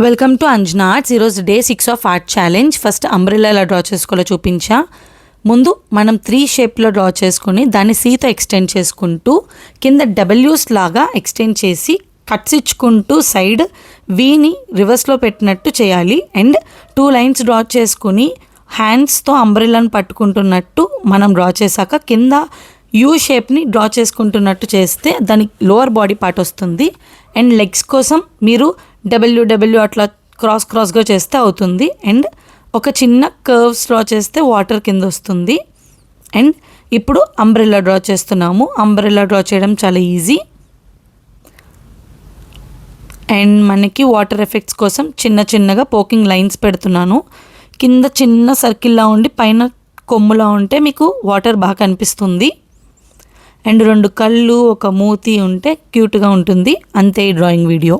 Welcome to Anjana arts. ఈరోజు day 6 of art challenge. First umbrella ఎలా draw చేసుకోవాలో చూపించా. ముందు మనం 3 షేప్లో డ్రా చేసుకుని దాన్ని సీతో ఎక్స్టెండ్ చేసుకుంటూ కింద డబ్ల్యూస్ లాగా ఎక్స్టెండ్ చేసి కట్స్ ఇచ్చుకుంటూ సైడ్ వీని రివర్స్లో పెట్టినట్టు చేయాలి. అండ్ 2 లైన్స్ డ్రా చేసుకుని హ్యాండ్స్తో అంబ్రెల్లాను పట్టుకుంటున్నట్టు మనం డ్రా చేశాక కింద యూ షేప్ని డ్రా చేసుకుంటున్నట్టు చేస్తే దానికి లోవర్ బాడీ పార్ట్ వస్తుంది. అండ్ లెగ్స్ కోసం మీరు డబ్ల్యూ అట్లా క్రాస్గా చేస్తే అవుతుంది. అండ్ ఒక చిన్న కర్వ్స్ డ్రా చేస్తే వాటర్ కింద వస్తుంది. అండ్ ఇప్పుడు అంబ్రెల్లా డ్రా చేస్తున్నాము. అంబ్రెల్లా డ్రా చేయడం చాలా ఈజీ. అండ్ మనకి వాటర్ ఎఫెక్ట్స్ కోసం చిన్నగా పోకింగ్ లైన్స్ పెడుతున్నాను. కింద చిన్న సర్కిల్లా ఉండి పైన కొమ్ములా ఉంటే మీకు వాటర్ బాగా కనిపిస్తుంది. అండ్ 2 కళ్ళు ఒక మూతి ఉంటే క్యూట్గా ఉంటుంది. అంతే ఈ డ్రాయింగ్ వీడియో.